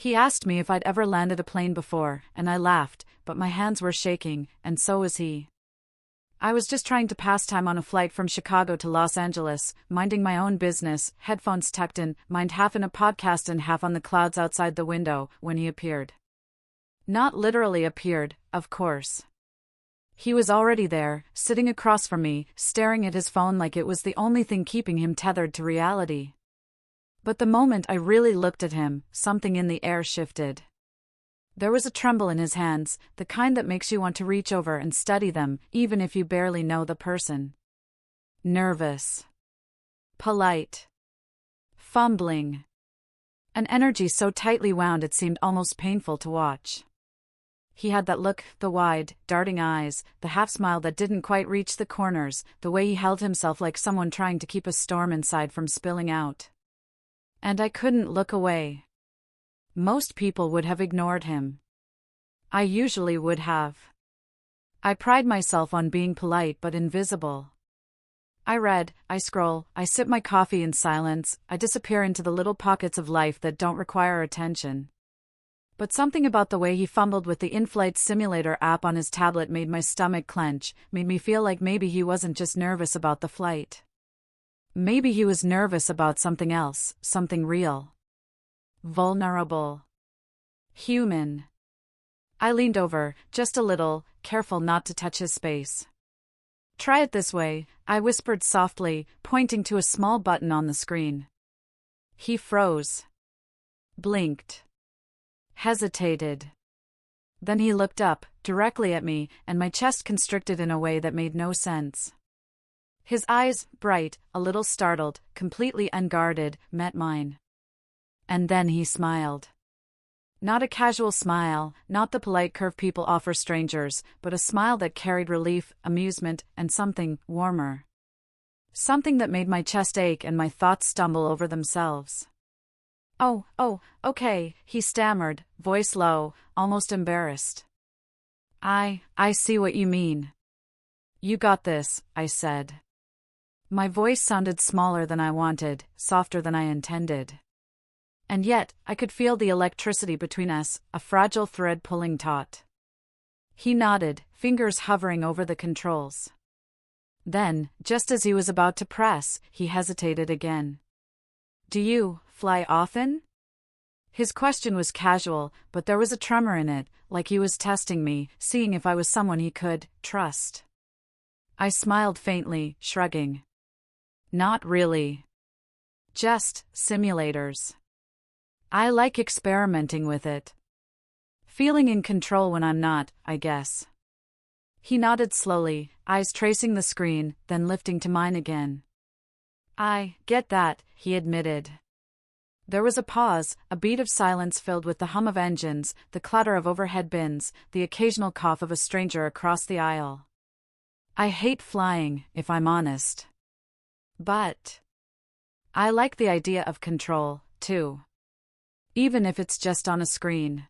He asked me if I'd ever landed a plane before, and I laughed, but my hands were shaking, and so was he. I was just trying to pass time on a flight from Chicago to Los Angeles, minding my own business, headphones tucked in, mind half in a podcast and half on the clouds outside the window, when he appeared. Not literally appeared, of course. He was already there, sitting across from me, staring at his phone like it was the only thing keeping him tethered to reality. But the moment I really looked at him, something in the air shifted. There was a tremble in his hands, the kind that makes you want to reach over and study them, even if you barely know the person. Nervous. Polite. Fumbling. An energy so tightly wound it seemed almost painful to watch. He had that look, the wide, darting eyes, the half-smile that didn't quite reach the corners, the way he held himself like someone trying to keep a storm inside from spilling out. And I couldn't look away. Most people would have ignored him. I usually would have. I pride myself on being polite but invisible. I read, I scroll, I sip my coffee in silence, I disappear into the little pockets of life that don't require attention. But something about the way he fumbled with the in-flight simulator app on his tablet made my stomach clench, made me feel like maybe he wasn't just nervous about the flight. Maybe he was nervous about something else, something real. Vulnerable. Human. I leaned over, just a little, careful not to touch his space. Try it this way, I whispered softly, pointing to a small button on the screen. He froze. Blinked. Hesitated. Then he looked up, directly at me, and my chest constricted in a way that made no sense. His eyes, bright, a little startled, completely unguarded, met mine. And then he smiled. Not a casual smile, not the polite curve people offer strangers, but a smile that carried relief, amusement, and something warmer. Something that made my chest ache and my thoughts stumble over themselves. Oh, okay, he stammered, voice low, almost embarrassed. I see what you mean. You got this, I said. My voice sounded smaller than I wanted, softer than I intended. And yet, I could feel the electricity between us, a fragile thread pulling taut. He nodded, fingers hovering over the controls. Then, just as he was about to press, he hesitated again. Do you fly often? His question was casual, but there was a tremor in it, like he was testing me, seeing if I was someone he could trust. I smiled faintly, shrugging. Not really. Just simulators. I like experimenting with it. Feeling in control when I'm not, I guess. He nodded slowly, eyes tracing the screen, then lifting to mine again. I get that, he admitted. There was a pause, a beat of silence filled with the hum of engines, the clatter of overhead bins, the occasional cough of a stranger across the aisle. I hate flying, if I'm honest. But I like the idea of control, too. Even if it's just on a screen.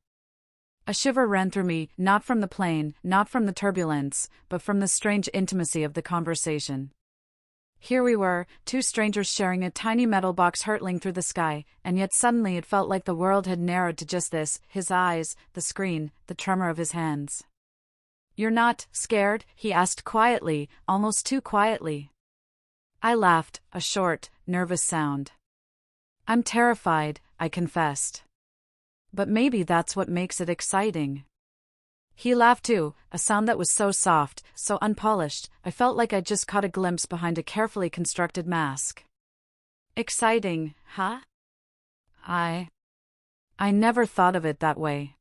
A shiver ran through me, not from the plane, not from the turbulence, but from the strange intimacy of the conversation. Here we were, two strangers sharing a tiny metal box hurtling through the sky, and yet suddenly it felt like the world had narrowed to just this, his eyes, the screen, the tremor of his hands. You're not scared? He asked quietly, almost too quietly. I laughed, a short, nervous sound. I'm terrified, I confessed. But maybe that's what makes it exciting. He laughed too, a sound that was so soft, so unpolished, I felt like I'd just caught a glimpse behind a carefully constructed mask. Exciting, huh? I never thought of it that way.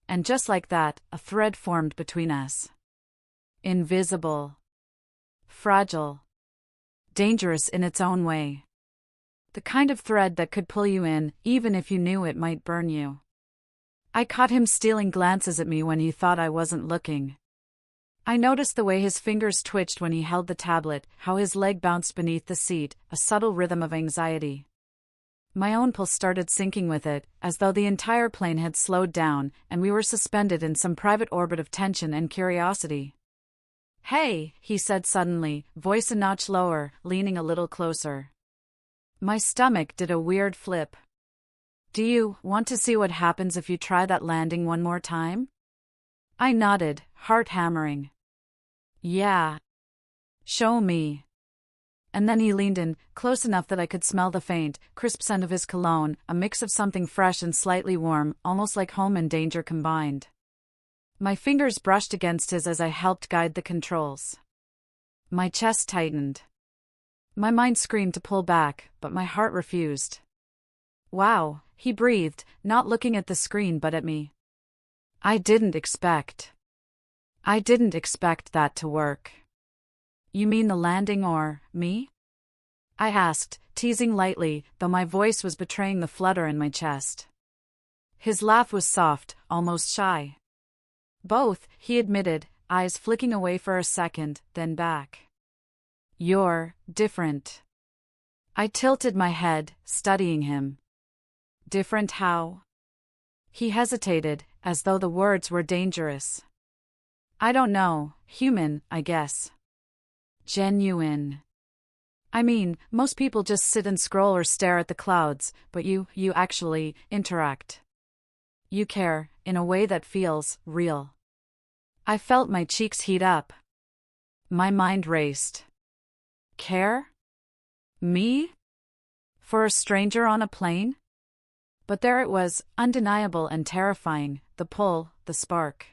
And just like that, a thread formed between us. Invisible. Fragile. Dangerous in its own way. The kind of thread that could pull you in, even if you knew it might burn you. I caught him stealing glances at me when he thought I wasn't looking. I noticed the way his fingers twitched when he held the tablet, how his leg bounced beneath the seat, a subtle rhythm of anxiety. My own pulse started sinking with it, as though the entire plane had slowed down, and we were suspended in some private orbit of tension and curiosity. Hey, he said suddenly, voice a notch lower, leaning a little closer. My stomach did a weird flip. Do you want to see what happens if you try that landing one more time? I nodded, heart hammering. Yeah. Show me. And then he leaned in, close enough that I could smell the faint, crisp scent of his cologne, a mix of something fresh and slightly warm, almost like home and danger combined. My fingers brushed against his as I helped guide the controls. My chest tightened. My mind screamed to pull back, but my heart refused. Wow, he breathed, not looking at the screen but at me. I didn't expect that to work. You mean the landing or me? I asked, teasing lightly, though my voice was betraying the flutter in my chest. His laugh was soft, almost shy. Both, he admitted, eyes flicking away for a second, then back. You're different. I tilted my head, studying him. Different how? He hesitated, as though the words were dangerous. I don't know, human, I guess. Genuine. I mean, most people just sit and scroll or stare at the clouds, but you actually interact. You care, in a way that feels real. I felt my cheeks heat up. My mind raced. Care? Me? For a stranger on a plane? But there it was, undeniable and terrifying, the pull, the spark.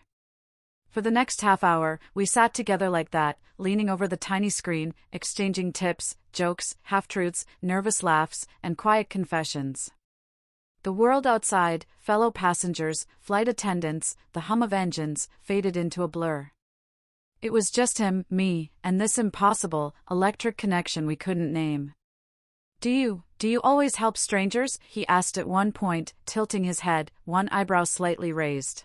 For the next half hour, we sat together like that, leaning over the tiny screen, exchanging tips, jokes, half-truths, nervous laughs, and quiet confessions. The world outside, fellow passengers, flight attendants, the hum of engines, faded into a blur. It was just him, me, and this impossible, electric connection we couldn't name. Do you always help strangers? He asked at one point, tilting his head, one eyebrow slightly raised.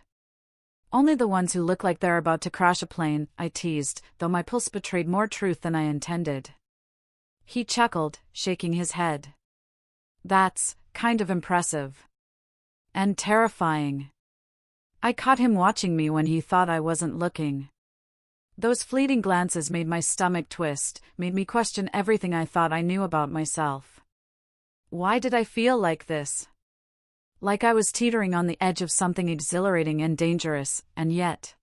Only the ones who look like they're about to crash a plane, I teased, though my pulse betrayed more truth than I intended. He chuckled, shaking his head. That's kind of impressive. And terrifying. I caught him watching me when he thought I wasn't looking. Those fleeting glances made my stomach twist, made me question everything I thought I knew about myself. Why did I feel like this? Like I was teetering on the edge of something exhilarating and dangerous, and yet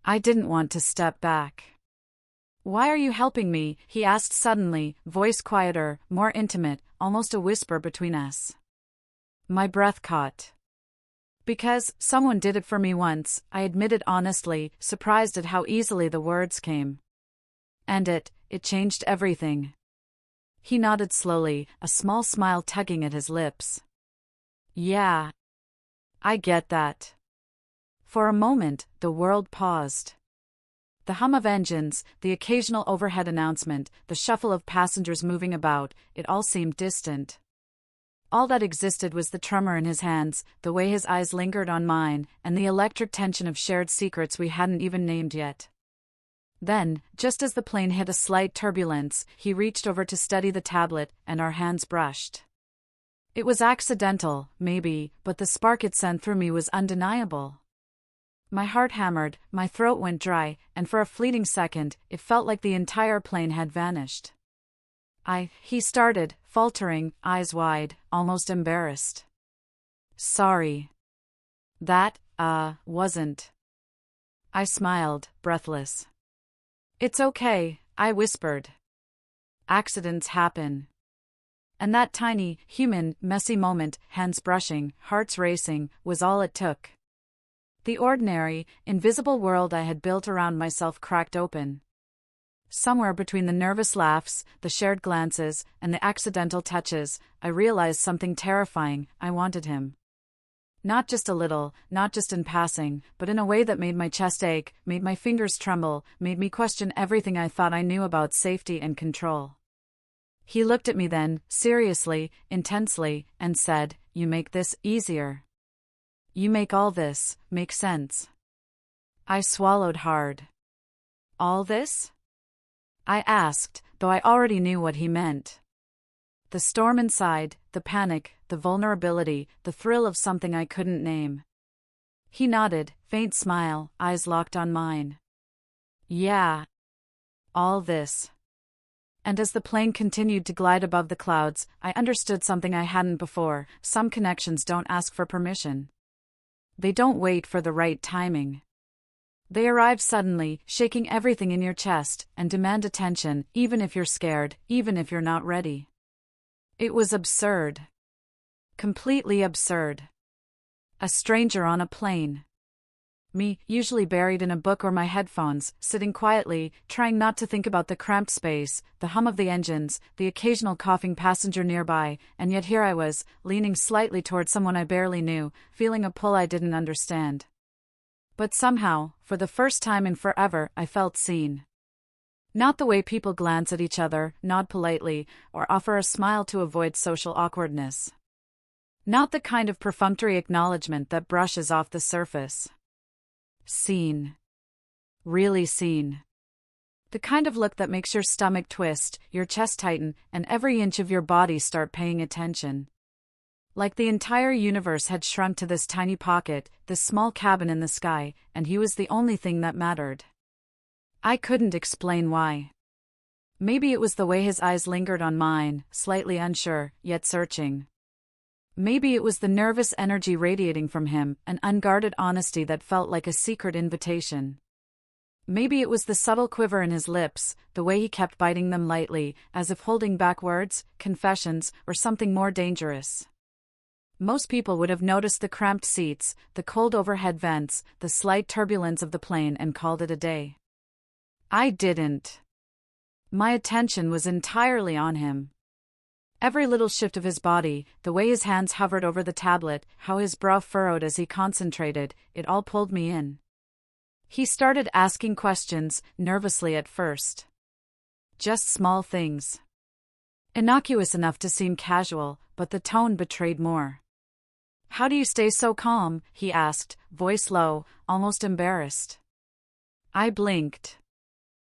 I didn't want to step back. Why are you helping me? He asked suddenly, voice quieter, more intimate, almost a whisper between us. My breath caught. Because someone did it for me once, I admitted honestly, surprised at how easily the words came. And it changed everything. He nodded slowly, a small smile tugging at his lips. Yeah. I get that. For a moment, the world paused. The hum of engines, the occasional overhead announcement, the shuffle of passengers moving about, it all seemed distant. All that existed was the tremor in his hands, the way his eyes lingered on mine, and the electric tension of shared secrets we hadn't even named yet. Then, just as the plane hit a slight turbulence, he reached over to steady the tablet, and our hands brushed. It was accidental, maybe, but the spark it sent through me was undeniable. My heart hammered, my throat went dry, and for a fleeting second, it felt like the entire plane had vanished. He started, faltering, eyes wide, almost embarrassed. Sorry. That, wasn't. I smiled, breathless. It's okay, I whispered. Accidents happen. And that tiny, human, messy moment, hands brushing, hearts racing, was all it took. The ordinary, invisible world I had built around myself cracked open. Somewhere between the nervous laughs, the shared glances, and the accidental touches, I realized something terrifying. I wanted him. Not just a little, not just in passing, but in a way that made my chest ache, made my fingers tremble, made me question everything I thought I knew about safety and control. He looked at me then, seriously, intensely, and said, "You make this easier. You make all this make sense." I swallowed hard. All this? I asked, though I already knew what he meant. The storm inside, the panic, the vulnerability, the thrill of something I couldn't name. He nodded, faint smile, eyes locked on mine. Yeah. All this. And as the plane continued to glide above the clouds, I understood something I hadn't before: some connections don't ask for permission. They don't wait for the right timing. They arrive suddenly, shaking everything in your chest, and demand attention, even if you're scared, even if you're not ready. It was absurd. Completely absurd. A stranger on a plane. Me, usually buried in a book or my headphones, sitting quietly, trying not to think about the cramped space, the hum of the engines, the occasional coughing passenger nearby, and yet here I was, leaning slightly toward someone I barely knew, feeling a pull I didn't understand. But somehow, for the first time in forever, I felt seen. Not the way people glance at each other, nod politely, or offer a smile to avoid social awkwardness. Not the kind of perfunctory acknowledgement that brushes off the surface. Seen. Really seen. The kind of look that makes your stomach twist, your chest tighten, and every inch of your body start paying attention. Like the entire universe had shrunk to this tiny pocket, this small cabin in the sky, and he was the only thing that mattered. I couldn't explain why. Maybe it was the way his eyes lingered on mine, slightly unsure, yet searching. Maybe it was the nervous energy radiating from him, an unguarded honesty that felt like a secret invitation. Maybe it was the subtle quiver in his lips, the way he kept biting them lightly, as if holding back words, confessions, or something more dangerous. Most people would have noticed the cramped seats, the cold overhead vents, the slight turbulence of the plane and called it a day. I didn't. My attention was entirely on him. Every little shift of his body, the way his hands hovered over the tablet, how his brow furrowed as he concentrated, it all pulled me in. He started asking questions, nervously at first. Just small things. Innocuous enough to seem casual, but the tone betrayed more. "How do you stay so calm?" he asked, voice low, almost embarrassed. I blinked.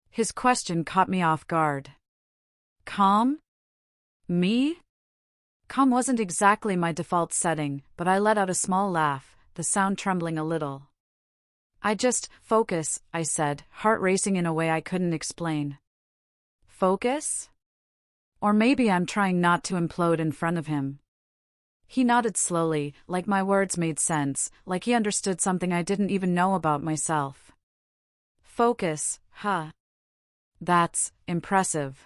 His question caught me off guard. Calm? Me? Calm wasn't exactly my default setting, but I let out a small laugh, the sound trembling a little. "I just focus," I said, heart racing in a way I couldn't explain. Focus? Or maybe I'm trying not to implode in front of him. He nodded slowly, like my words made sense, like he understood something I didn't even know about myself. Focus, huh? That's impressive.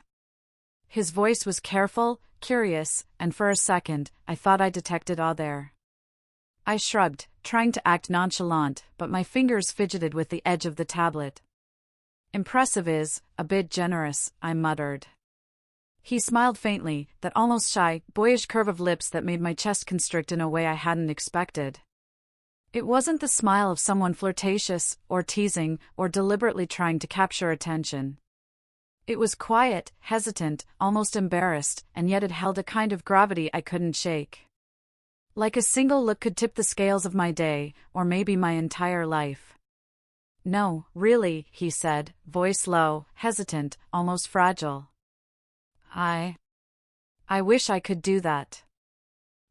His voice was careful, curious, and for a second, I thought I detected awe there. I shrugged, trying to act nonchalant, but my fingers fidgeted with the edge of the tablet. "Impressive is a bit generous," I muttered. He smiled faintly, that almost shy, boyish curve of lips that made my chest constrict in a way I hadn't expected. It wasn't the smile of someone flirtatious, or teasing, or deliberately trying to capture attention. It was quiet, hesitant, almost embarrassed, and yet it held a kind of gravity I couldn't shake. Like a single look could tip the scales of my day, or maybe my entire life. "No, really," he said, voice low, hesitant, almost fragile. I wish I could do that."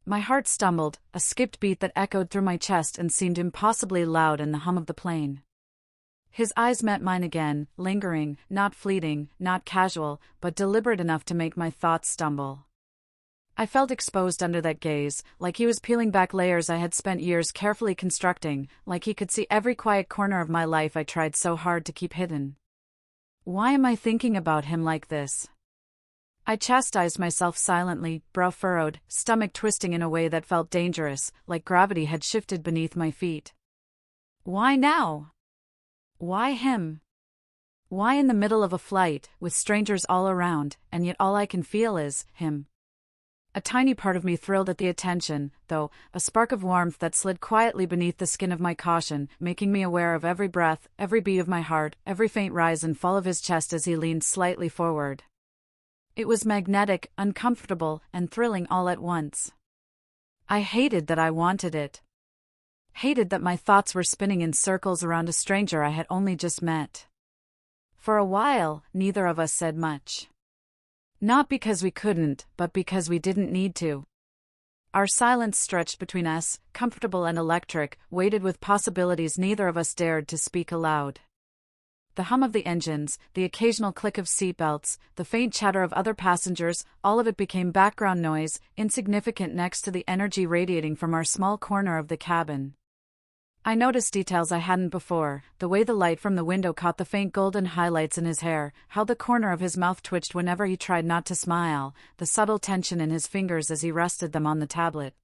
My heart stumbled, a skipped beat that echoed through my chest and seemed impossibly loud in the hum of the plane. His eyes met mine again, lingering, not fleeting, not casual, but deliberate enough to make my thoughts stumble. I felt exposed under that gaze, like he was peeling back layers I had spent years carefully constructing, like he could see every quiet corner of my life I tried so hard to keep hidden. Why am I thinking about him like this? I chastised myself silently, brow furrowed, stomach twisting in a way that felt dangerous, like gravity had shifted beneath my feet. Why now? Why him? Why in the middle of a flight, with strangers all around, and yet all I can feel is him? A tiny part of me thrilled at the attention, though, a spark of warmth that slid quietly beneath the skin of my caution, making me aware of every breath, every beat of my heart, every faint rise and fall of his chest as he leaned slightly forward. It was magnetic, uncomfortable, and thrilling all at once. I hated that I wanted it. Hated that my thoughts were spinning in circles around a stranger I had only just met. For a while, neither of us said much. Not because we couldn't, but because we didn't need to. Our silence stretched between us, comfortable and electric, weighted with possibilities neither of us dared to speak aloud. The hum of the engines, the occasional click of seatbelts, the faint chatter of other passengers, all of it became background noise, insignificant next to the energy radiating from our small corner of the cabin. I noticed details I hadn't before, the way the light from the window caught the faint golden highlights in his hair, how the corner of his mouth twitched whenever he tried not to smile, the subtle tension in his fingers as he rested them on the tablet.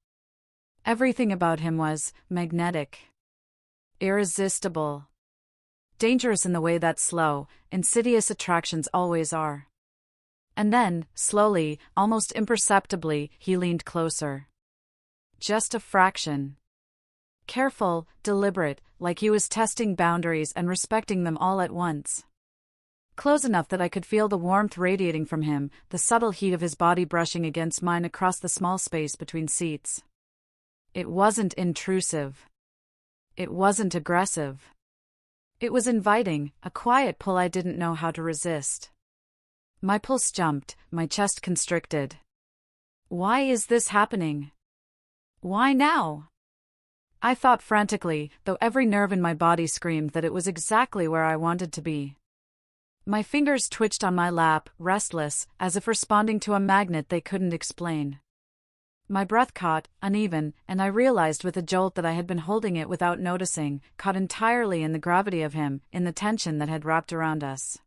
Everything about him was magnetic. Irresistible. Dangerous in the way that slow, insidious attractions always are. And then, slowly, almost imperceptibly, he leaned closer. Just a fraction. Careful, deliberate, like he was testing boundaries and respecting them all at once. Close enough that I could feel the warmth radiating from him, the subtle heat of his body brushing against mine across the small space between seats. It wasn't intrusive. It wasn't aggressive. It was inviting, a quiet pull I didn't know how to resist. My pulse jumped, my chest constricted. Why is this happening? Why now? I thought frantically, though every nerve in my body screamed that it was exactly where I wanted to be. My fingers twitched on my lap, restless, as if responding to a magnet they couldn't explain. My breath caught, uneven, and I realized with a jolt that I had been holding it without noticing, caught entirely in the gravity of him, in the tension that had wrapped around us.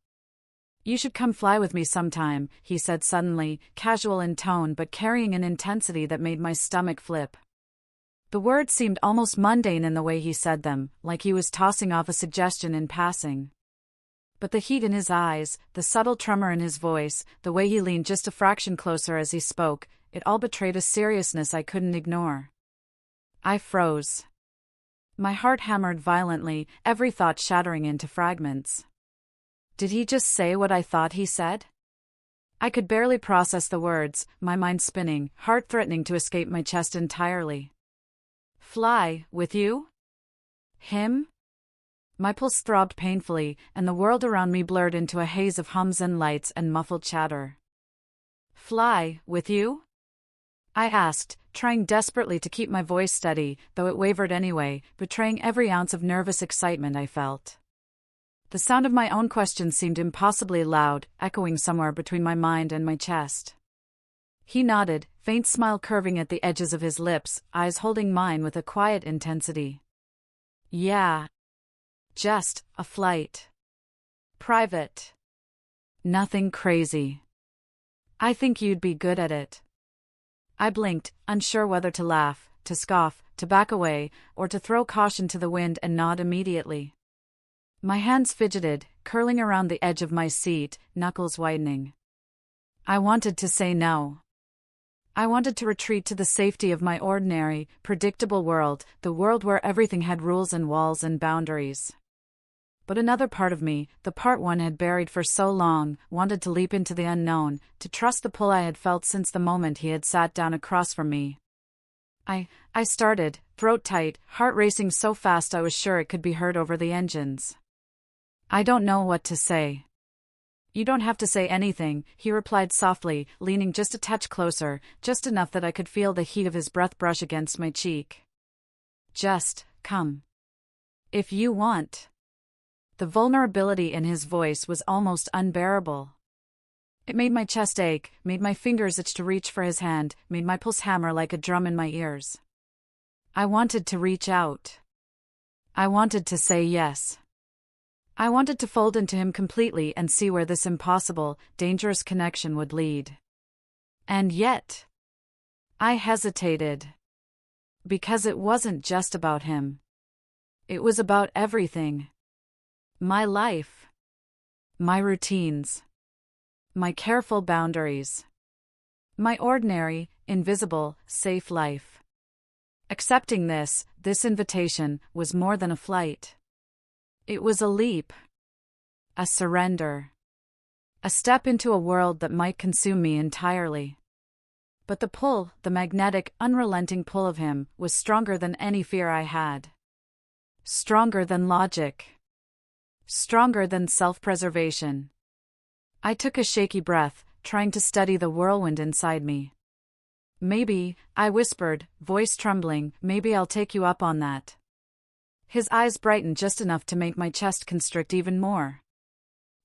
"You should come fly with me sometime," he said suddenly, casual in tone but carrying an intensity that made my stomach flip. The words seemed almost mundane in the way he said them, like he was tossing off a suggestion in passing. But the heat in his eyes, the subtle tremor in his voice, the way he leaned just a fraction closer as he spoke, it all betrayed a seriousness I couldn't ignore. I froze. My heart hammered violently, every thought shattering into fragments. Did he just say what I thought he said? I could barely process the words, my mind spinning, heart threatening to escape my chest entirely. Fly, with you? Him? My pulse throbbed painfully, and the world around me blurred into a haze of hums and lights and muffled chatter. Fly, with you? I asked, trying desperately to keep my voice steady, though it wavered anyway, betraying every ounce of nervous excitement I felt. The sound of my own question seemed impossibly loud, echoing somewhere between my mind and my chest. He nodded, faint smile curving at the edges of his lips, eyes holding mine with a quiet intensity. Yeah. Just a flight. Private. Nothing crazy. I think you'd be good at it. I blinked, unsure whether to laugh, to scoff, to back away, or to throw caution to the wind and nod immediately. My hands fidgeted, curling around the edge of my seat, knuckles whitening. I wanted to say no. I wanted to retreat to the safety of my ordinary, predictable world, the world where everything had rules and walls and boundaries. But another part of me, the part one had buried for so long, wanted to leap into the unknown, to trust the pull I had felt since the moment he had sat down across from me. I started, throat tight, heart racing so fast I was sure it could be heard over the engines. I don't know what to say. You don't have to say anything, he replied softly, leaning just a touch closer, just enough that I could feel the heat of his breath brush against my cheek. Just, come. If you want. The vulnerability in his voice was almost unbearable. It made my chest ache, made my fingers itch to reach for his hand, made my pulse hammer like a drum in my ears. I wanted to reach out. I wanted to say yes. I wanted to fold into him completely and see where this impossible, dangerous connection would lead. And yet, I hesitated. Because it wasn't just about him. It was about everything. My life. My routines. My careful boundaries. My ordinary, invisible, safe life. Accepting this invitation, was more than a flight. It was a leap. A surrender. A step into a world that might consume me entirely. But the pull, the magnetic, unrelenting pull of him, was stronger than any fear I had. Stronger than logic. Stronger than self-preservation. I took a shaky breath, trying to steady the whirlwind inside me. Maybe, I whispered, voice trembling, maybe I'll take you up on that. His eyes brightened just enough to make my chest constrict even more.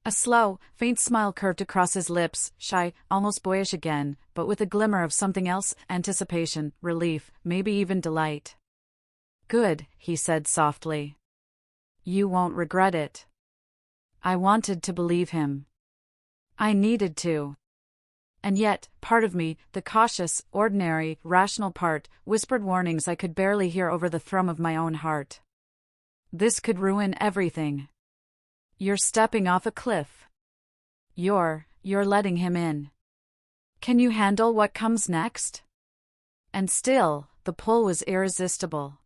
A slow, faint smile curved across his lips, shy, almost boyish again, but with a glimmer of something else, anticipation, relief, maybe even delight. "Good," he said softly. "You won't regret it." I wanted to believe him. I needed to. And yet, part of me, the cautious, ordinary, rational part, whispered warnings I could barely hear over the thrum of my own heart. This could ruin everything. You're stepping off a cliff. You're letting him in. Can you handle what comes next? And still, the pull was irresistible.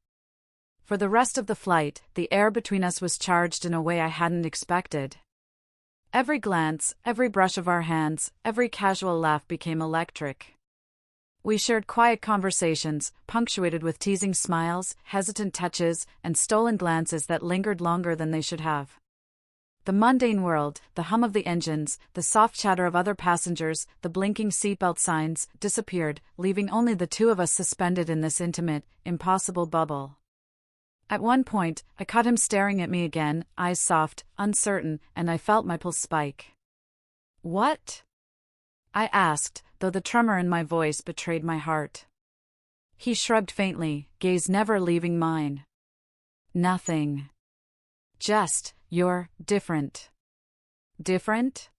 For the rest of the flight, the air between us was charged in a way I hadn't expected. Every glance, every brush of our hands, every casual laugh became electric. We shared quiet conversations, punctuated with teasing smiles, hesitant touches, and stolen glances that lingered longer than they should have. The mundane world, the hum of the engines, the soft chatter of other passengers, the blinking seatbelt signs, disappeared, leaving only the two of us suspended in this intimate, impossible bubble. At one point, I caught him staring at me again, eyes soft, uncertain, and I felt my pulse spike. "What?" I asked, though the tremor in my voice betrayed my heart. He shrugged faintly, gaze never leaving mine. "Nothing. Just, you're different." "Different?"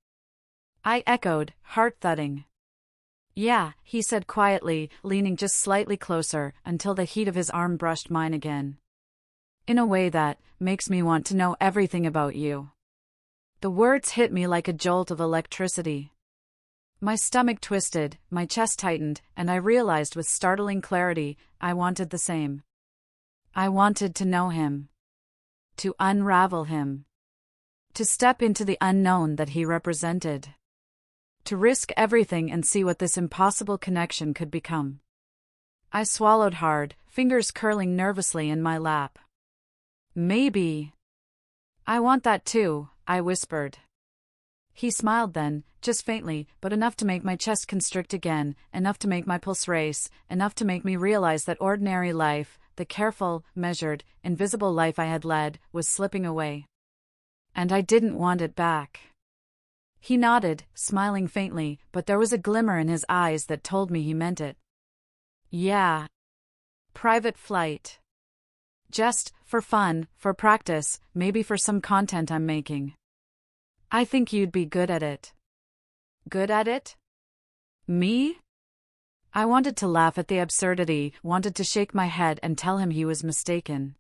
I echoed, heart thudding. "Yeah," he said quietly, leaning just slightly closer, until the heat of his arm brushed mine again. "In a way that makes me want to know everything about you." The words hit me like a jolt of electricity. My stomach twisted, my chest tightened, and I realized with startling clarity, I wanted the same. I wanted to know him. To unravel him. To step into the unknown that he represented. To risk everything and see what this impossible connection could become. I swallowed hard, fingers curling nervously in my lap. "Maybe." "I want that too," I whispered. He smiled then, just faintly, but enough to make my chest constrict again, enough to make my pulse race, enough to make me realize that ordinary life, the careful, measured, invisible life I had led, was slipping away. And I didn't want it back. He nodded, smiling faintly, but there was a glimmer in his eyes that told me he meant it. "Yeah. Private flight. Just, for fun, for practice, maybe for some content I'm making. I think you'd be good at it." "Good at it? Me?" I wanted to laugh at the absurdity, wanted to shake my head and tell him he was mistaken.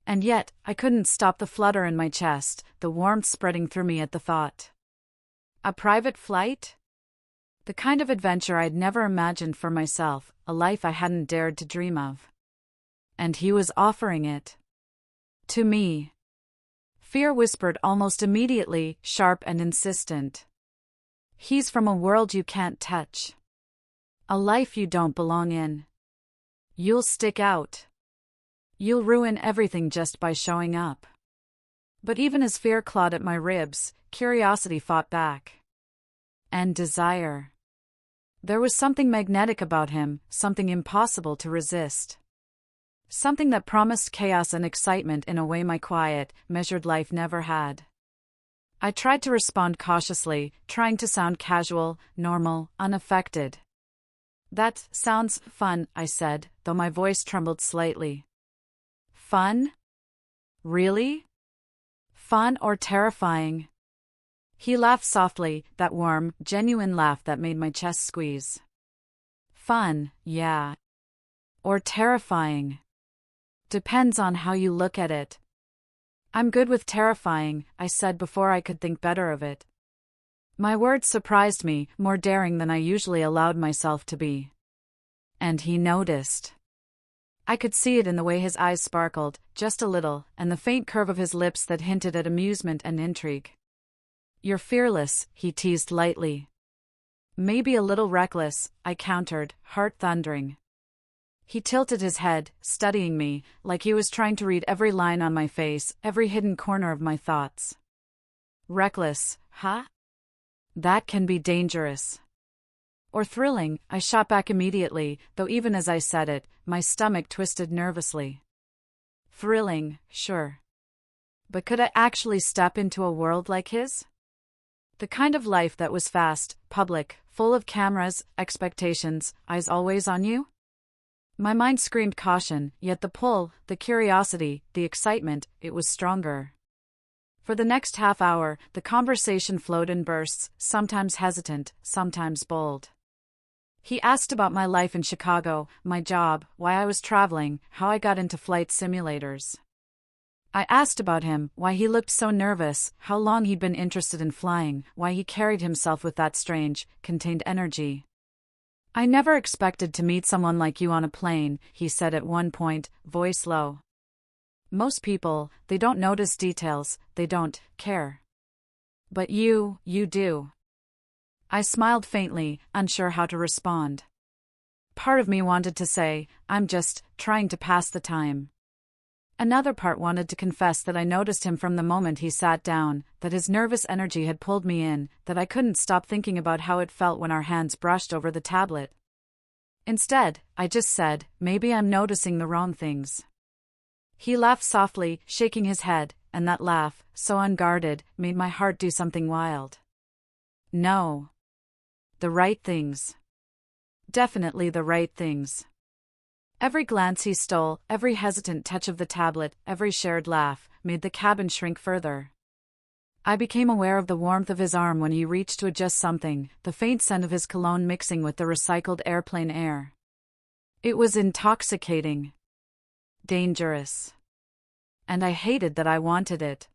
And yet, I couldn't stop the flutter in my chest, the warmth spreading through me at the thought. A private flight? The kind of adventure I'd never imagined for myself, a life I hadn't dared to dream of. And he was offering it. To me. Fear whispered almost immediately, sharp and insistent. "He's from a world you can't touch. A life you don't belong in. You'll stick out. You'll ruin everything just by showing up." But even as fear clawed at my ribs, curiosity fought back. And desire. There was something magnetic about him, something impossible to resist. Something that promised chaos and excitement in a way my quiet, measured life never had. I tried to respond cautiously, trying to sound casual, normal, unaffected. "That sounds fun," I said, though my voice trembled slightly. "Fun? Really? Fun or terrifying?" He laughed softly, that warm, genuine laugh that made my chest squeeze. "Fun, yeah. Or terrifying. Depends on how you look at it." "I'm good with terrifying," I said before I could think better of it. My words surprised me, more daring than I usually allowed myself to be. And he noticed. I could see it in the way his eyes sparkled, just a little, and the faint curve of his lips that hinted at amusement and intrigue. "You're fearless," he teased lightly. "Maybe a little reckless," I countered, heart thundering. He tilted his head, studying me, like he was trying to read every line on my face, every hidden corner of my thoughts. "Reckless, huh? That can be dangerous." "Or thrilling," I shot back immediately, though even as I said it, my stomach twisted nervously. "Thrilling, sure. But could I actually step into a world like his? The kind of life that was fast, public, full of cameras, expectations, eyes always on you? My mind screamed caution, yet the pull, the curiosity, the excitement, it was stronger. For the next half hour, the conversation flowed in bursts, sometimes hesitant, sometimes bold. He asked about my life in Chicago, my job, why I was traveling, how I got into flight simulators. I asked about him, why he looked so nervous, how long he'd been interested in flying, why he carried himself with that strange, contained energy. I never expected to meet someone like you on a plane, he said at one point, voice low. Most people, they don't notice details, they don't care. But you do. I smiled faintly, unsure how to respond. Part of me wanted to say, I'm just trying to pass the time. Another part wanted to confess that I noticed him from the moment he sat down, that his nervous energy had pulled me in, that I couldn't stop thinking about how it felt when our hands brushed over the tablet. Instead, I just said, maybe I'm noticing the wrong things. He laughed softly, shaking his head, and that laugh, so unguarded, made my heart do something wild. No. The right things. Definitely the right things. Every glance he stole, every hesitant touch of the tablet, every shared laugh, made the cabin shrink further. I became aware of the warmth of his arm when he reached to adjust something, the faint scent of his cologne mixing with the recycled airplane air. It was intoxicating. Dangerous. And I hated that I wanted it.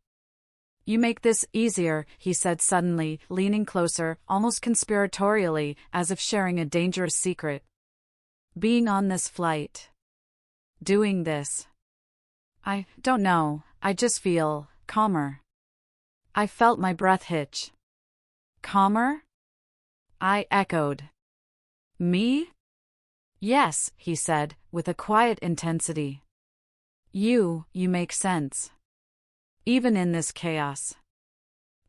You make this easier, he said suddenly, leaning closer, almost conspiratorially, as if sharing a dangerous secret. Being on this flight. Doing this. I don't know, I just feel calmer. I felt my breath hitch. Calmer? I echoed. Me? Yes, he said, with a quiet intensity. You make sense. Even in this chaos.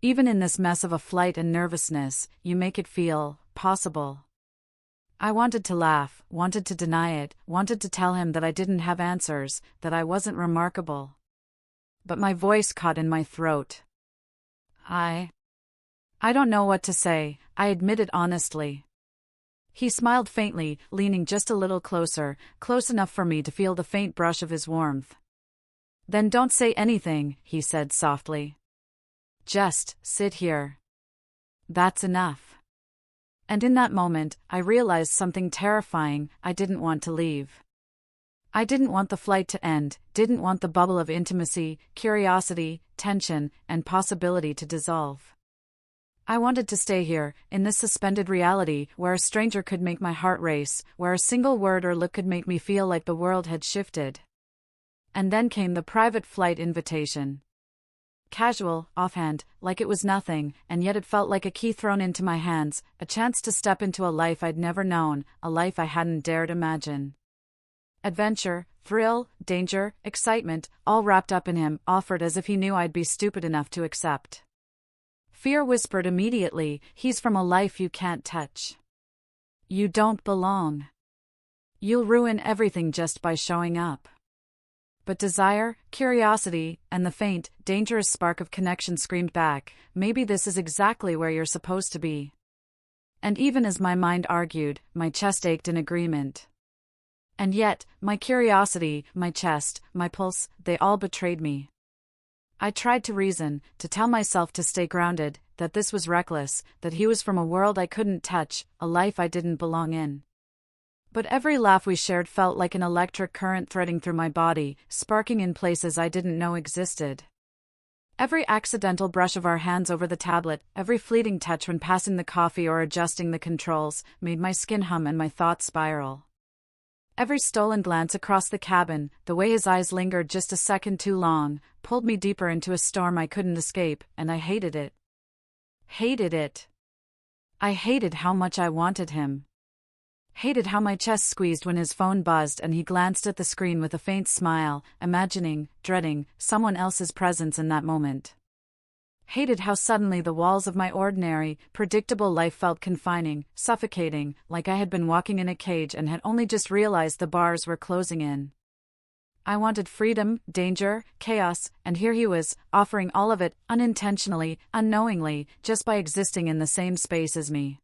Even in this mess of a flight and nervousness, you make it feel possible. I wanted to laugh, wanted to deny it, wanted to tell him that I didn't have answers, that I wasn't remarkable. But my voice caught in my throat. I don't know what to say, I admitted honestly. He smiled faintly, leaning just a little closer, close enough for me to feel the faint brush of his warmth. Then don't say anything, he said softly. Just sit here. That's enough. And in that moment, I realized something terrifying. I didn't want to leave. I didn't want the flight to end, didn't want the bubble of intimacy, curiosity, tension, and possibility to dissolve. I wanted to stay here, in this suspended reality, where a stranger could make my heart race, where a single word or look could make me feel like the world had shifted. And then came the private flight invitation. Casual, offhand, like it was nothing, and yet it felt like a key thrown into my hands, a chance to step into a life I'd never known, a life I hadn't dared imagine. Adventure, thrill, danger, excitement, all wrapped up in him, offered as if he knew I'd be stupid enough to accept. Fear whispered immediately, he's from a life you can't touch. You don't belong. You'll ruin everything just by showing up. But desire, curiosity, and the faint, dangerous spark of connection screamed back, maybe this is exactly where you're supposed to be. And even as my mind argued, my chest ached in agreement. And yet, my curiosity, my chest, my pulse, they all betrayed me. I tried to reason, to tell myself to stay grounded, that this was reckless, that he was from a world I couldn't touch, a life I didn't belong in. But every laugh we shared felt like an electric current threading through my body, sparking in places I didn't know existed. Every accidental brush of our hands over the tablet, every fleeting touch when passing the coffee or adjusting the controls, made my skin hum and my thoughts spiral. Every stolen glance across the cabin, the way his eyes lingered just a second too long, pulled me deeper into a storm I couldn't escape, and I hated it. Hated it. I hated how much I wanted him. Hated how my chest squeezed when his phone buzzed and he glanced at the screen with a faint smile, imagining, dreading, someone else's presence in that moment. Hated how suddenly the walls of my ordinary, predictable life felt confining, suffocating, like I had been walking in a cage and had only just realized the bars were closing in. I wanted freedom, danger, chaos, and here he was, offering all of it, unintentionally, unknowingly, just by existing in the same space as me.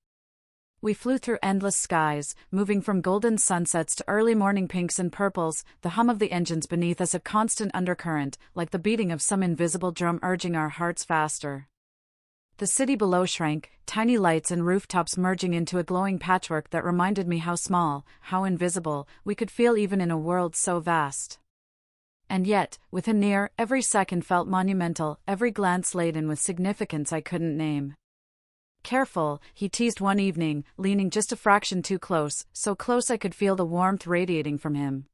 We flew through endless skies, moving from golden sunsets to early morning pinks and purples, the hum of the engines beneath us a constant undercurrent, like the beating of some invisible drum urging our hearts faster. The city below shrank, tiny lights and rooftops merging into a glowing patchwork that reminded me how small, how invisible, we could feel even in a world so vast. And yet, within near, every second felt monumental, every glance laden with significance I couldn't name. Careful, he teased one evening, leaning just a fraction too close, so close I could feel the warmth radiating from him.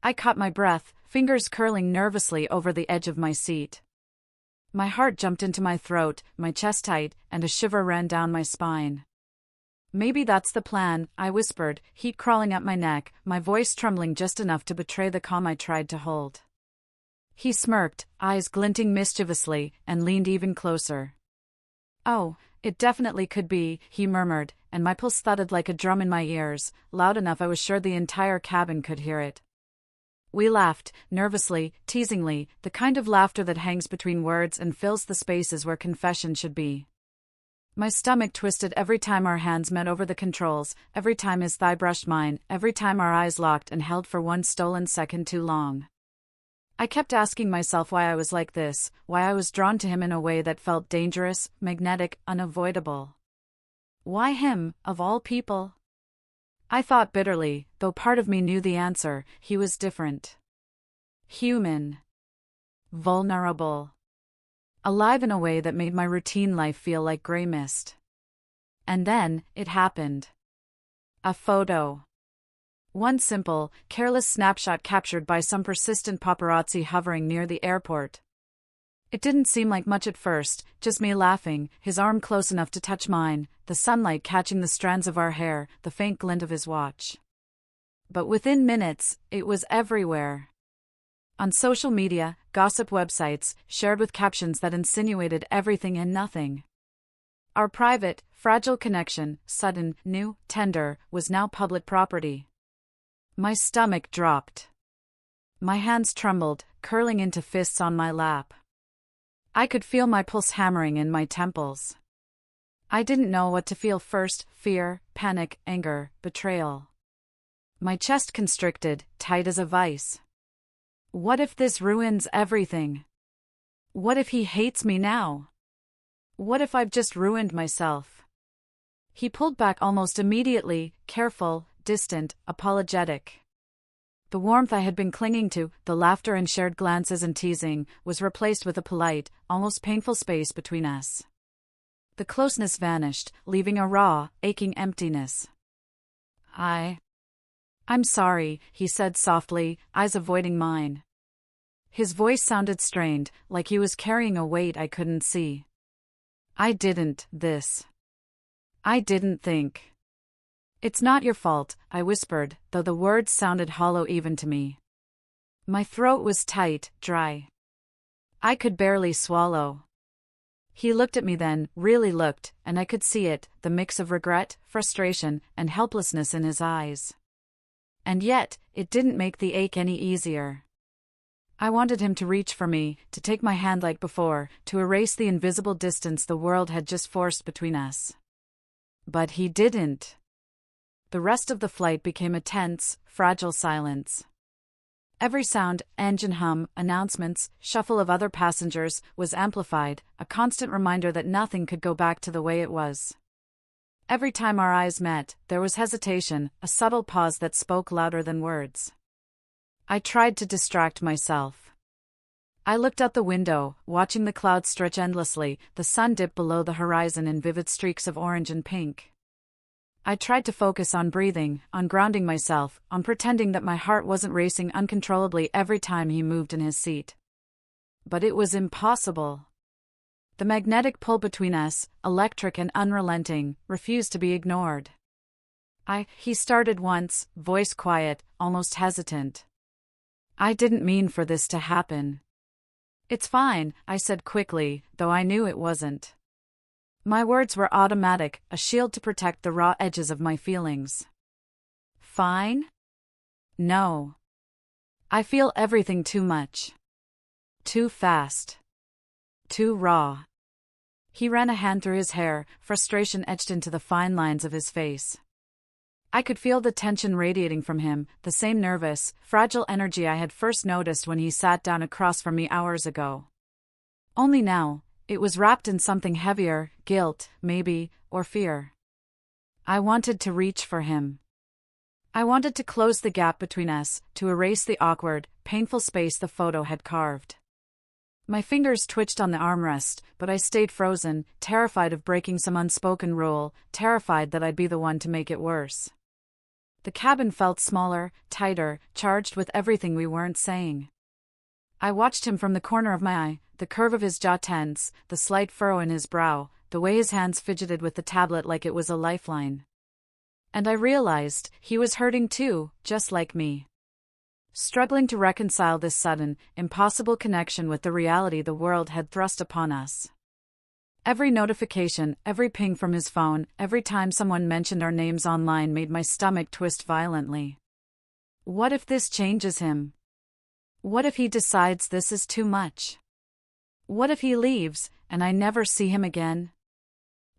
I caught my breath, fingers curling nervously over the edge of my seat. My heart jumped into my throat, my chest tight, and a shiver ran down my spine. Maybe that's the plan, I whispered, heat crawling up my neck, my voice trembling just enough to betray the calm I tried to hold. He smirked, eyes glinting mischievously, and leaned even closer. Oh, it definitely could be, he murmured, and my pulse thudded like a drum in my ears, loud enough I was sure the entire cabin could hear it. We laughed, nervously, teasingly, the kind of laughter that hangs between words and fills the spaces where confession should be. My stomach twisted every time our hands met over the controls, every time his thigh brushed mine, every time our eyes locked and held for one stolen second too long. I kept asking myself why I was like this, why I was drawn to him in a way that felt dangerous, magnetic, unavoidable. Why him, of all people? I thought bitterly, though part of me knew the answer, he was different. Human. Vulnerable. Alive in a way that made my routine life feel like gray mist. And then, it happened. A photo. One simple, careless snapshot captured by some persistent paparazzi hovering near the airport. It didn't seem like much at first, just me laughing, his arm close enough to touch mine, the sunlight catching the strands of our hair, the faint glint of his watch. But within minutes, it was everywhere. On social media, gossip websites, shared with captions that insinuated everything and nothing. Our private, fragile connection, sudden, new, tender, was now public property. My stomach dropped. My hands trembled, curling into fists on my lap. I could feel my pulse hammering in my temples. I didn't know what to feel first, fear, panic, anger, betrayal. My chest constricted, tight as a vice. What if this ruins everything? What if he hates me now? What if I've just ruined myself? He pulled back almost immediately, careful, distant, apologetic. The warmth I had been clinging to, the laughter and shared glances and teasing, was replaced with a polite, almost painful space between us. The closeness vanished, leaving a raw, aching emptiness. I'm sorry, he said softly, eyes avoiding mine. His voice sounded strained, like he was carrying a weight I couldn't see. I didn't think. It's not your fault, I whispered, though the words sounded hollow even to me. My throat was tight, dry. I could barely swallow. He looked at me then, really looked, and I could see it, the mix of regret, frustration, and helplessness in his eyes. And yet, it didn't make the ache any easier. I wanted him to reach for me, to take my hand like before, to erase the invisible distance the world had just forced between us. But he didn't. The rest of the flight became a tense, fragile silence. Every sound, engine hum, announcements, shuffle of other passengers, was amplified, a constant reminder that nothing could go back to the way it was. Every time our eyes met, there was hesitation, a subtle pause that spoke louder than words. I tried to distract myself. I looked out the window, watching the clouds stretch endlessly, the sun dip below the horizon in vivid streaks of orange and pink. I tried to focus on breathing, on grounding myself, on pretending that my heart wasn't racing uncontrollably every time he moved in his seat. But it was impossible. The magnetic pull between us, electric and unrelenting, refused to be ignored. He started once, voice quiet, almost hesitant. I didn't mean for this to happen. It's fine, I said quickly, though I knew it wasn't. My words were automatic, a shield to protect the raw edges of my feelings. Fine? No. I feel everything too much. Too fast. Too raw. He ran a hand through his hair, frustration etched into the fine lines of his face. I could feel the tension radiating from him, the same nervous, fragile energy I had first noticed when he sat down across from me hours ago. Only now, it was wrapped in something heavier, guilt, maybe, or fear. I wanted to reach for him. I wanted to close the gap between us, to erase the awkward, painful space the photo had carved. My fingers twitched on the armrest, but I stayed frozen, terrified of breaking some unspoken rule, terrified that I'd be the one to make it worse. The cabin felt smaller, tighter, charged with everything we weren't saying. I watched him from the corner of my eye, the curve of his jaw tense, the slight furrow in his brow, the way his hands fidgeted with the tablet like it was a lifeline. And I realized he was hurting too, just like me. Struggling to reconcile this sudden, impossible connection with the reality the world had thrust upon us. Every notification, every ping from his phone, every time someone mentioned our names online made my stomach twist violently. What if this changes him? What if he decides this is too much? What if he leaves, and I never see him again?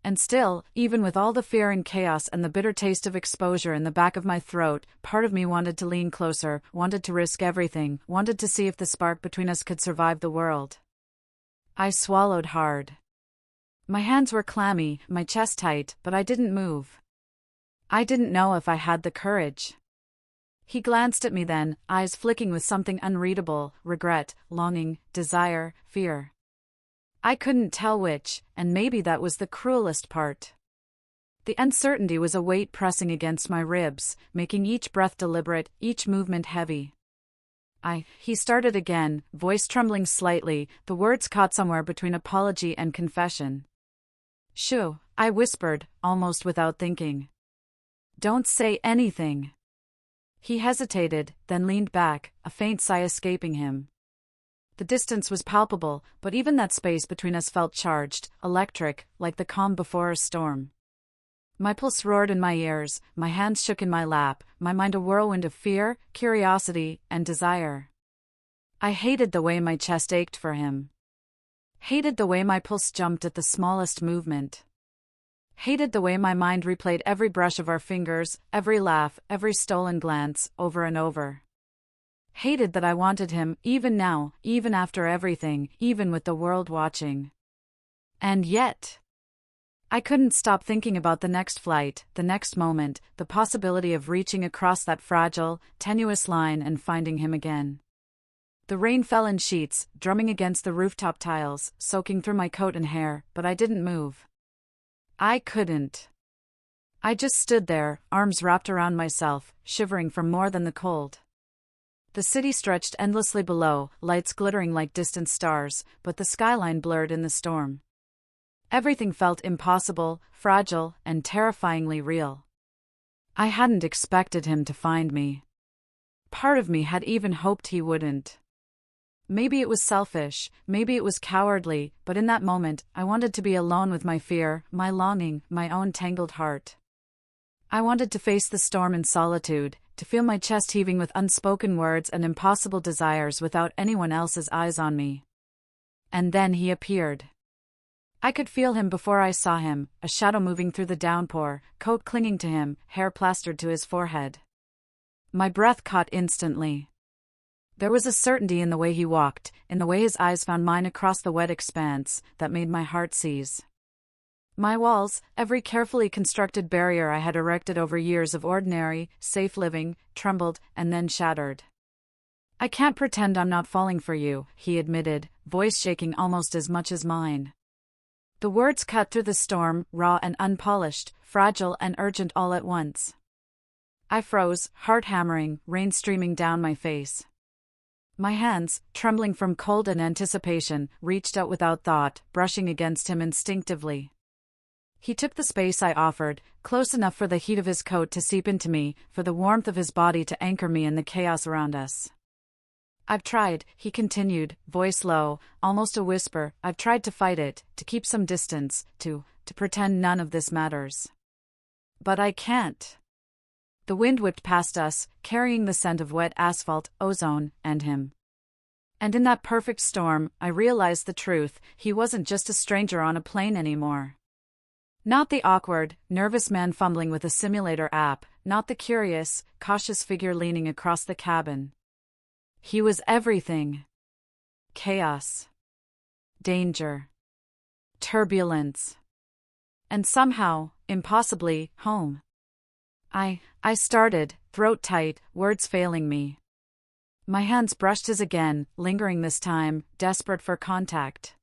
And still, even with all the fear and chaos and the bitter taste of exposure in the back of my throat, part of me wanted to lean closer, wanted to risk everything, wanted to see if the spark between us could survive the world. I swallowed hard. My hands were clammy, my chest tight, but I didn't move. I didn't know if I had the courage. He glanced at me then, eyes flicking with something unreadable, regret, longing, desire, fear. I couldn't tell which, and maybe that was the cruelest part. The uncertainty was a weight pressing against my ribs, making each breath deliberate, each movement heavy. He started again, voice trembling slightly, the words caught somewhere between apology and confession. Shoo, I whispered, almost without thinking. Don't say anything. He hesitated, then leaned back, a faint sigh escaping him. The distance was palpable, but even that space between us felt charged, electric, like the calm before a storm. My pulse roared in my ears, my hands shook in my lap, my mind a whirlwind of fear, curiosity, and desire. I hated the way my chest ached for him. Hated the way my pulse jumped at the smallest movement. Hated the way my mind replayed every brush of our fingers, every laugh, every stolen glance, over and over. Hated that I wanted him, even now, even after everything, even with the world watching. And yet, I couldn't stop thinking about the next flight, the next moment, the possibility of reaching across that fragile, tenuous line and finding him again. The rain fell in sheets, drumming against the rooftop tiles, soaking through my coat and hair, but I didn't move. I couldn't. I just stood there, arms wrapped around myself, shivering from more than the cold. The city stretched endlessly below, lights glittering like distant stars, but the skyline blurred in the storm. Everything felt impossible, fragile, and terrifyingly real. I hadn't expected him to find me. Part of me had even hoped he wouldn't. Maybe it was selfish, maybe it was cowardly, but in that moment, I wanted to be alone with my fear, my longing, my own tangled heart. I wanted to face the storm in solitude, to feel my chest heaving with unspoken words and impossible desires without anyone else's eyes on me. And then he appeared. I could feel him before I saw him, a shadow moving through the downpour, coat clinging to him, hair plastered to his forehead. My breath caught instantly. There was a certainty in the way he walked, in the way his eyes found mine across the wet expanse, that made my heart seize. My walls, every carefully constructed barrier I had erected over years of ordinary, safe living, trembled and then shattered. I can't pretend I'm not falling for you, he admitted, voice shaking almost as much as mine. The words cut through the storm, raw and unpolished, fragile and urgent all at once. I froze, heart hammering, rain streaming down my face. My hands, trembling from cold and anticipation, reached out without thought, brushing against him instinctively. He took the space I offered, close enough for the heat of his coat to seep into me, for the warmth of his body to anchor me in the chaos around us. I've tried, he continued, voice low, almost a whisper, I've tried to fight it, to keep some distance, to pretend none of this matters. But I can't. The wind whipped past us, carrying the scent of wet asphalt, ozone, and him. And in that perfect storm, I realized the truth: he wasn't just a stranger on a plane anymore. Not the awkward, nervous man fumbling with a simulator app, not the curious, cautious figure leaning across the cabin. He was everything. Chaos. Danger. Turbulence. And somehow, impossibly, home. I started, throat tight, words failing me. My hands brushed his again, lingering this time, desperate for contact.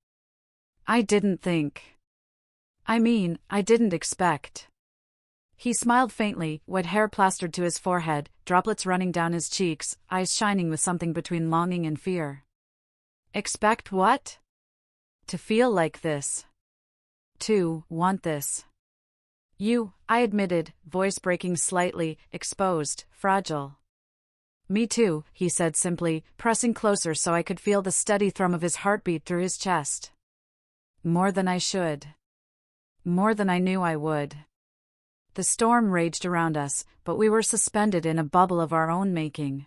I didn't think. I didn't expect. He smiled faintly, wet hair plastered to his forehead, droplets running down his cheeks, eyes shining with something between longing and fear. Expect what? To feel like this. To want this. I admitted, voice breaking slightly, exposed, fragile. Me too, he said simply, pressing closer so I could feel the steady thrum of his heartbeat through his chest. More than I should. More than I knew I would. The storm raged around us, but we were suspended in a bubble of our own making.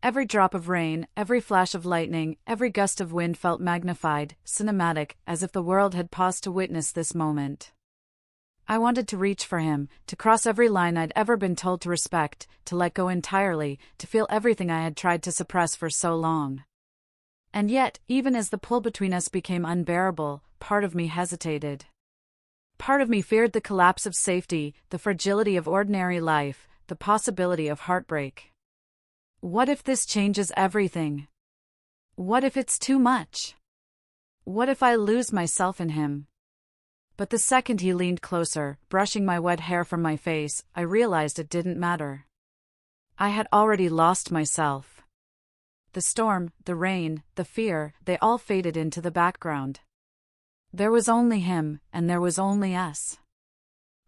Every drop of rain, every flash of lightning, every gust of wind felt magnified, cinematic, as if the world had paused to witness this moment. I wanted to reach for him, to cross every line I'd ever been told to respect, to let go entirely, to feel everything I had tried to suppress for so long. And yet, even as the pull between us became unbearable, part of me hesitated. Part of me feared the collapse of safety, the fragility of ordinary life, the possibility of heartbreak. What if this changes everything? What if it's too much? What if I lose myself in him? But the second he leaned closer, brushing my wet hair from my face, I realized it didn't matter. I had already lost myself. The storm, the rain, the fear, they all faded into the background. There was only him, and there was only us.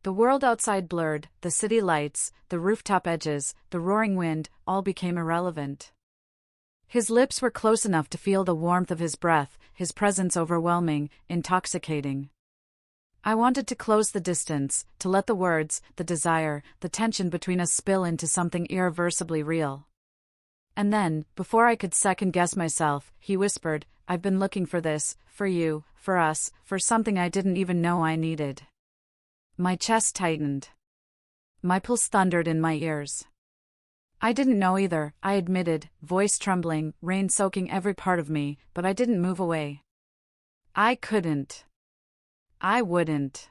The world outside blurred, the city lights, the rooftop edges, the roaring wind, all became irrelevant. His lips were close enough to feel the warmth of his breath, his presence overwhelming, intoxicating. I wanted to close the distance, to let the words, the desire, the tension between us spill into something irreversibly real. And then, before I could second-guess myself, he whispered, "I've been looking for this, for you, for us, for something I didn't even know I needed." My chest tightened. My pulse thundered in my ears. I didn't know either, I admitted, voice trembling, rain soaking every part of me, but I didn't move away. I couldn't. I wouldn't.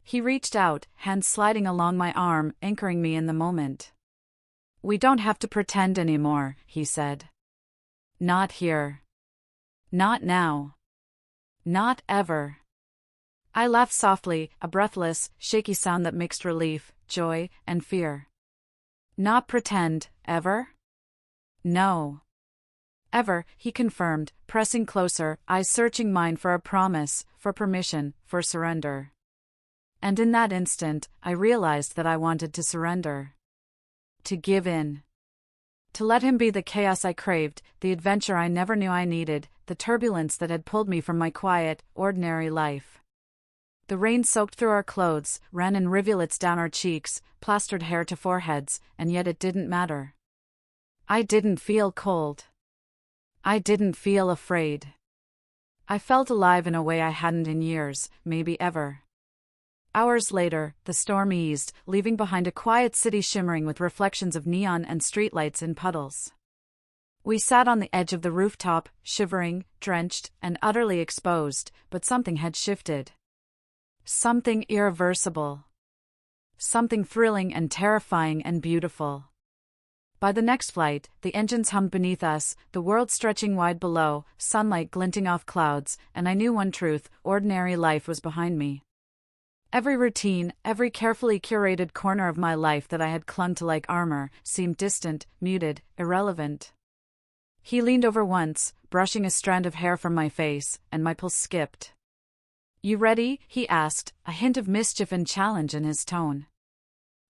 He reached out, hands sliding along my arm, anchoring me in the moment. "We don't have to pretend anymore," he said. "Not here. Not now. Not ever." I laughed softly, a breathless, shaky sound that mixed relief, joy, and fear. "Not pretend, ever?" "No." "Ever," he confirmed, pressing closer, eyes searching mine for a promise, for permission, for surrender. And in that instant, I realized that I wanted to surrender. To give in. To let him be the chaos I craved, the adventure I never knew I needed, the turbulence that had pulled me from my quiet, ordinary life. The rain soaked through our clothes, ran in rivulets down our cheeks, plastered hair to foreheads, and yet it didn't matter. I didn't feel cold. I didn't feel afraid. I felt alive in a way I hadn't in years, maybe ever. Hours later, the storm eased, leaving behind a quiet city shimmering with reflections of neon and streetlights in puddles. We sat on the edge of the rooftop, shivering, drenched, and utterly exposed, but something had shifted. Something irreversible. Something thrilling and terrifying and beautiful. By the next flight, the engines hummed beneath us, the world stretching wide below, sunlight glinting off clouds, and I knew one truth: ordinary life was behind me. Every routine, every carefully curated corner of my life that I had clung to like armor, seemed distant, muted, irrelevant. He leaned over once, brushing a strand of hair from my face, and my pulse skipped. "You ready?" he asked, a hint of mischief and challenge in his tone.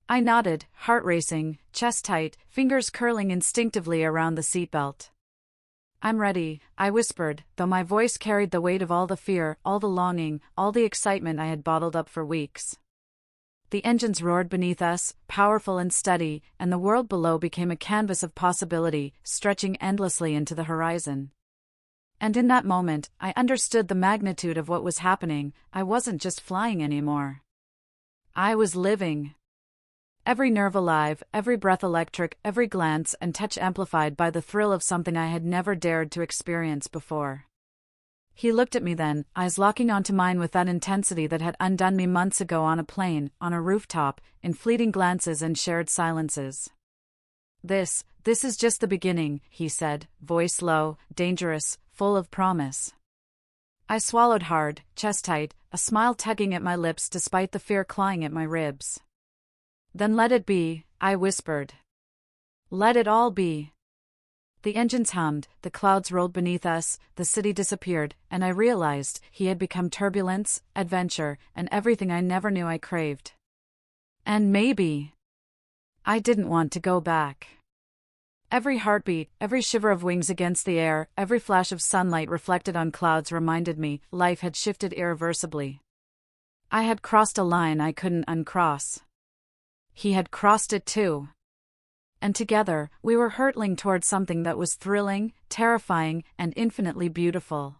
I nodded, heart racing, chest tight, fingers curling instinctively around the seatbelt. "I'm ready," I whispered, though my voice carried the weight of all the fear, all the longing, all the excitement I had bottled up for weeks. The engines roared beneath us, powerful and steady, and the world below became a canvas of possibility, stretching endlessly into the horizon. And in that moment, I understood the magnitude of what was happening. I wasn't just flying anymore. I was living. Every nerve alive, every breath electric, every glance and touch amplified by the thrill of something I had never dared to experience before. He looked at me then, eyes locking onto mine with that intensity that had undone me months ago on a plane, on a rooftop, in fleeting glances and shared silences. This is just the beginning, he said, voice low, dangerous, full of promise. I swallowed hard, chest tight, a smile tugging at my lips despite the fear clawing at my ribs. Then let it be, I whispered. Let it all be. The engines hummed, the clouds rolled beneath us, the city disappeared, and I realized he had become turbulence, adventure, and everything I never knew I craved. And maybe I didn't want to go back. Every heartbeat, every shiver of wings against the air, every flash of sunlight reflected on clouds reminded me life had shifted irreversibly. I had crossed a line I couldn't uncross. He had crossed it too. And together, we were hurtling toward something that was thrilling, terrifying, and infinitely beautiful.